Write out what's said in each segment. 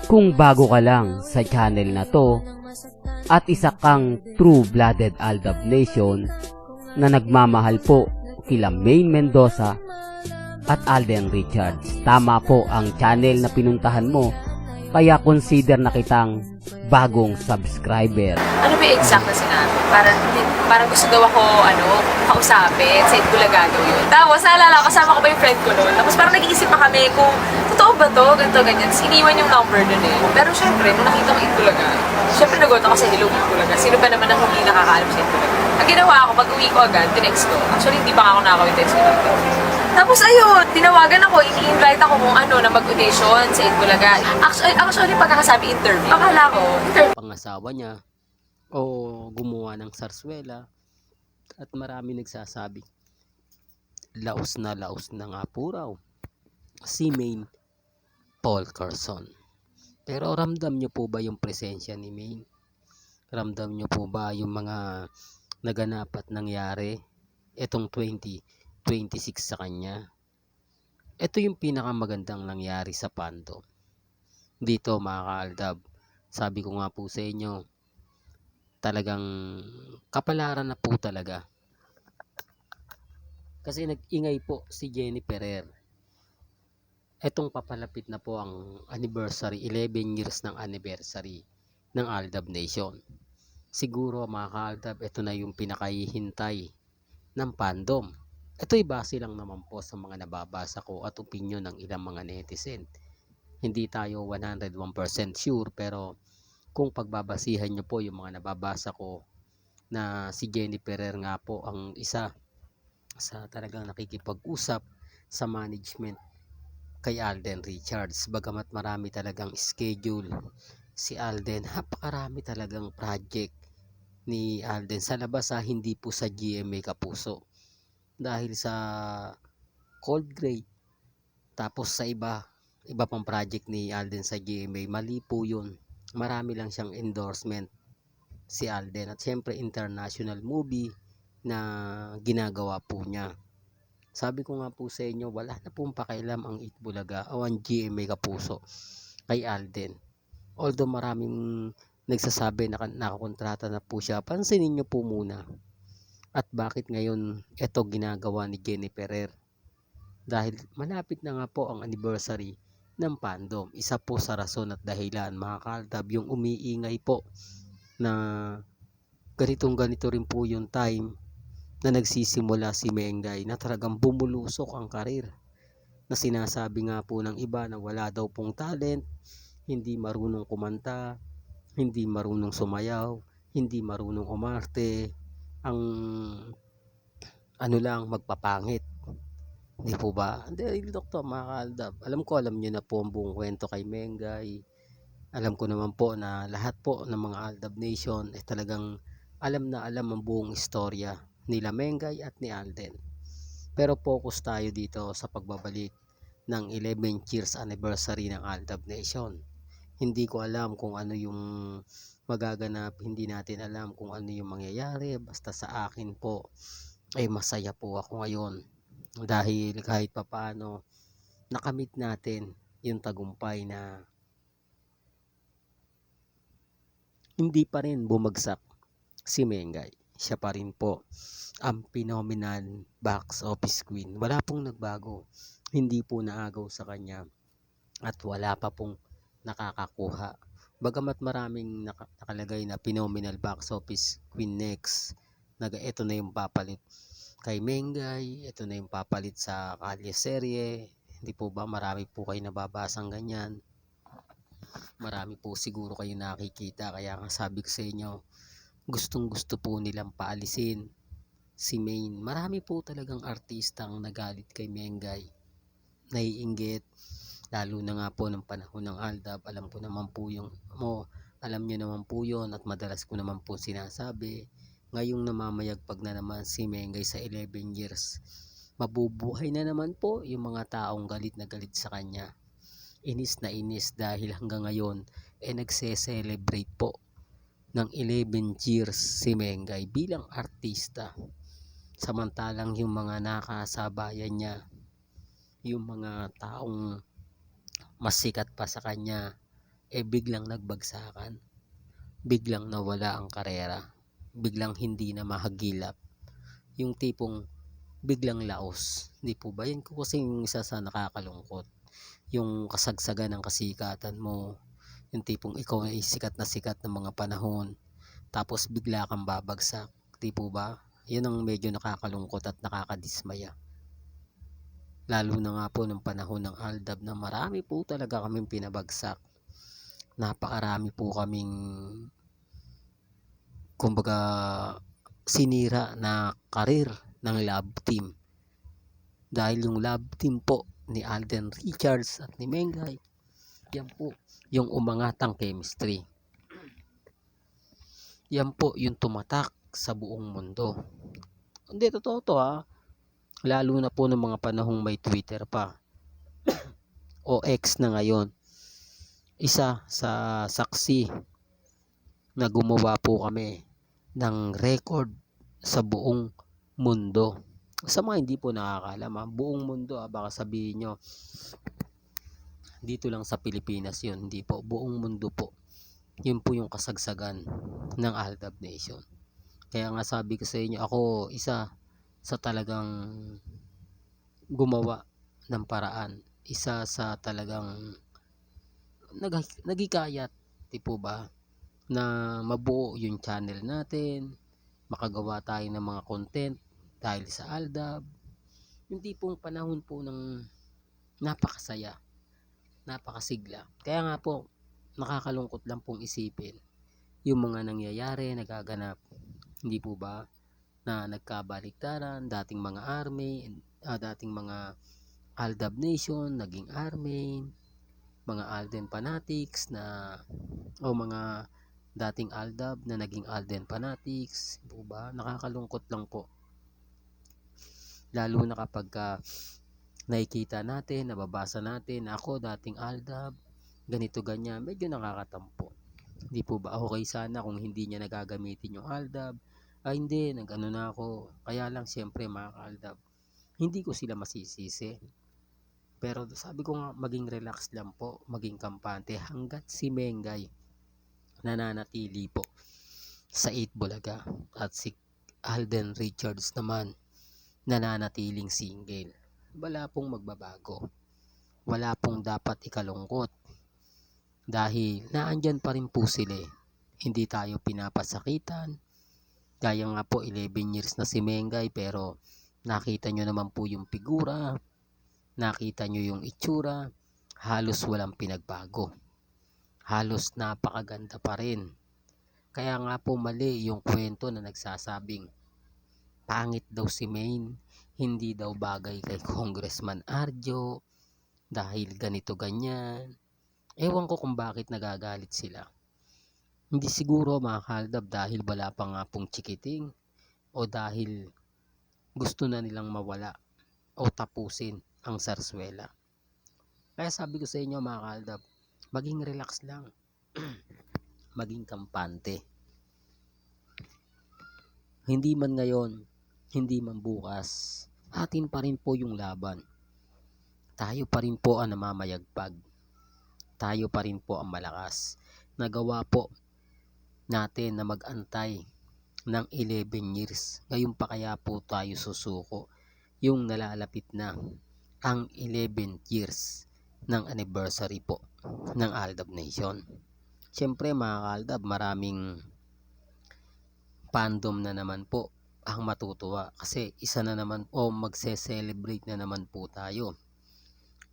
Kung bago ka lang sa channel na to at isa kang true-blooded Aldab Nation na nagmamahal po kila Maine Mendoza at Alden Richards, tama po ang channel na pinuntahan mo, kaya consider na kitang bagong subscriber. Ano ba yung exact na sinabi? Parang gusto daw ako, kausapin. Sa Itbulaga daw yun. Tapos, naalala ko, kasama ko ba yung friend ko noon? Tapos parang nag-iisip pa kami kung totoo ba to, ganito, ganyan. Tapos iniwan yung number nun eh. Pero syempre, nung nakita ko Itbulaga, syempre nagot ako sa Hello Itbulaga. Sino ba naman ang hindi nakakaalam sa Itbulaga? Ang ginawa ko, pag-uwi ko agad, tinext ko. Actually, hindi pa ako nakakawin-text ko natin. Tapos ayun, tinawagan ako, i-invite ako kung na mag-audition sa Itbulaga. Actually, pagkakasabi interview, akala ko, interview. Pangasawa niya o gumawa ng sarswela, at marami nagsasabi laos na nga po raw si Maine Paul Carson. Pero ramdam nyo po ba yung presensya ni Maine? Ramdam nyo po ba yung mga naganap at nangyari etong 2026 sa kanya? Ito yung pinakamagandang nangyari sa fandom dito, mga ka-Aldab. Sabi ko nga po sa inyo, talagang kapalaran na po talaga. Kasi nag-ingay po si Jenny Ferrer. Etong papalapit na po ang anniversary, 11 years ng anniversary ng Aldab Nation. Siguro mga ka-Aldab, ito na yung pinakahihintay ng fandom. Ito'y base lang naman po sa mga nababasa ko at opinion ng ilang mga netizen. Hindi tayo 101% sure, pero kung pagbabasihan nyo po yung mga nababasa ko, na si Jenny Ferrer nga po ang isa sa talagang nakikipag-usap sa management kay Alden Richards. Bagamat marami talagang schedule si Alden, napakarami talagang project ni Alden sa labas, hindi po sa GMA Kapuso. Dahil sa Cold Grey, tapos sa iba pang project ni Alden sa GMA, mali po yun. Marami lang siyang endorsement si Alden, at syempre international movie na ginagawa po niya. Sabi ko nga po sa inyo, wala na pong pakialam ang Itbulaga o ang GMA Kapuso kay Alden. Although maraming nagsasabi na nakakontrata na po siya, pansinin nyo po muna. At bakit ngayon ito ginagawa ni Jenny Ferrer? Dahil malapit na nga po ang anniversary ng fandom. Isa po sa rason at dahilan, mga ka-Aldab, yung umiingay po na ganito rin po yung time na nagsisimula si Mengay na talagang bumulusok ang karir. Na sinasabi nga po ng iba na wala daw pong talent, hindi marunong kumanta, hindi marunong sumayaw, hindi marunong umarte, ang lang magpapangit. Hindi po ba? Hindi, doktor, mga ka-Aldab, alam nyo na po ang buong kwento kay Mengay. Alam ko naman po na lahat po ng mga Aldab Nation talagang alam na alam ang buong istorya nila Mengay at ni Alden. Pero focus tayo dito sa pagbabalik ng 11 years anniversary ng Aldab Nation. Hindi ko alam kung ano yung magaganap, hindi natin alam kung ano yung mangyayari. Basta sa akin po ay masaya po ako ngayon, dahil kahit papaano nakamit natin yung tagumpay na hindi pa rin bumagsak si Mengay. Siya pa rin po ang phenomenal box office queen. Wala pong nagbago, hindi po naagaw sa kanya, at wala pa pong nakakakuha. Bagamat maraming nakalagay na phenomenal box office queen next, ito na yung papalit kay Mengay, ito na yung papalit sa Kalye Serye. Hindi po ba marami po kayo nababasang ganyan? Marami po siguro kayo nakikita, kaya nga sabi ko sa inyo, gustong gusto po nilang paalisin si Maine. Marami po talagang artistang nagalit kay Mengay, naiinggit, lalo na nga po ng panahon ng Aldab. Alam ko naman po alam nyo naman po yun, at madalas ko naman po sinasabi. Ngayong namamayagpag na naman si Mengay sa 11 years, mabubuhay na naman po yung mga taong galit na galit sa kanya. Inis na inis dahil hanggang ngayon nagse-celebrate po ng 11 years si Mengay bilang artista. Samantalang yung mga nakasabayan niya, yung mga taong mas sikat pa sa kanya, biglang nagbagsakan, biglang nawala ang karera, biglang hindi na mahagilap, yung tipong biglang laos. Di po ba? Yan ko kasi yung isa sa nakakalungkot. Yung kasagsagan ng kasikatan mo, yung tipong ikaw ay sikat na sikat ng mga panahon, tapos bigla kang babagsak. Di po ba? Yun ang medyo nakakalungkot at nakakadismaya. Lalo na nga po ng panahon ng Aldab na marami po talaga kaming pinabagsak. Napakarami po kaming kumbaga sinira na karir ng love team. Dahil yung love team po ni Alden Richards at ni Mengay, yan po yung umangatang chemistry. Yan po yung tumatak sa buong mundo. Hindi, totoo to ha. Lalo na po ng mga panahong may Twitter pa o X na ngayon. Isa sa saksi na gumawa po kami ng record sa buong mundo. Sa mga hindi po nakakaalam, buong mundo, baka sabihin nyo dito lang sa Pilipinas yun. Hindi po, buong mundo po. Yun po yung kasagsagan ng Aldab Nation. Kaya nga sabi ko sa inyo, ako isa sa talagang gumawa ng paraan, isa sa talagang nagikayat, di po ba, na mabuo yung channel natin, makagawa tayo ng mga content dahil sa Aldab. Yung tipong panahon po ng napakasaya, napakasigla. Kaya nga po, nakakalungkot lang pong isipin yung mga nangyayari, nagaganap, hindi po ba, na nagkabaliktaran, dating mga army, dating mga Aldab Nation, naging army, mga Alden fanatics na, o mga dating Aldab na naging Alden fanatics, po ba? Nakakalungkot lang po. Lalo na kapag nakikita natin, nababasa natin, ako dating Aldab, ganito ganyan, medyo nakakatampo. Hindi po ba okay sana kung hindi niya nagagamitin yung Aldab? Hindi, nag-ano na ako. Kaya lang siyempre mga Aldab, hindi ko sila masisisi. Pero sabi ko nga, maging relax lang po, maging kampante hanggat si Mengay nananatili po sa 8 Bulaga at si Alden Richards naman nananatiling single. Wala pong magbabago. Wala pong dapat ikalungkot dahil naandyan pa rin po sila. Hindi tayo pinapasakitan. Gaya nga po 11 years na si Mengay pero nakita nyo naman po yung figura, nakita nyo yung itsura, halos walang pinagbago. Halos napakaganda pa rin. Kaya nga po mali yung kwento na nagsasabing pangit daw si Maine, hindi daw bagay kay Congressman Arjo dahil ganito ganyan. Ewan ko kung bakit nagagalit sila. Hindi siguro mga Kaldab dahil wala pa nga pong chikiting o dahil gusto na nilang mawala o tapusin ang sarswela. Kaya sabi ko sa inyo mga Kaldab, maging relax lang. Maging kampante. Hindi man ngayon, hindi man bukas, atin pa rin po yung laban. Tayo pa rin po ang namamayagpag. Tayo pa rin po ang malakas. Nagawa po natin na mag-antay ng 11 years. Ngayon pa kaya po tayo susuko yung nalalapit na ang 11 years ng anniversary po ng Aldab Nation. Siyempre mga Aldab, maraming fandom na naman po ang matutuwa kasi isa na naman o magse-celebrate na naman po tayo.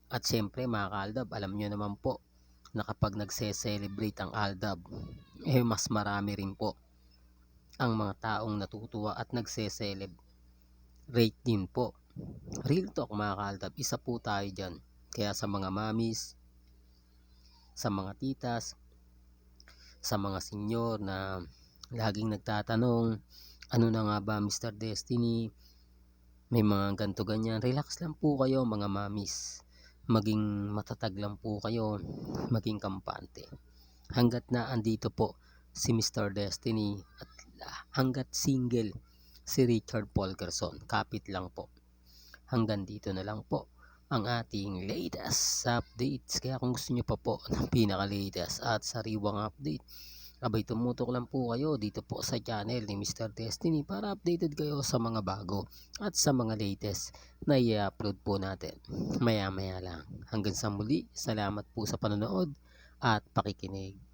At siyempre mga Aldab, alam nyo naman po na kapag nagse-celebrate ang Aldab, mas marami rin po ang mga taong natutuwa at nagse-celebrate din po. Real talk mga Aldab, isa po tayo dyan. Kaya sa mga mamis, sa mga titas, sa mga senyor na laging nagtatanong, ano na nga ba Mr. Destiny, may mga ganto ganyan, relax lang po kayo mga mamis. Maging matatag lang po kayo, maging kampante. Hanggat na andito po si Mr. Destiny at hanggat single si Richard Polkerson, kapit lang po. Hanggang dito na lang po. ang ating latest updates. Kaya kung gusto nyo pa po ng pinaka-latest at sariwang update, abay tumutok lang po kayo dito po sa channel ni Mr. Destiny para updated kayo sa mga bago at sa mga latest na i-upload po natin maya maya lang. Hanggang sa muli, salamat po sa panonood at pakikinig.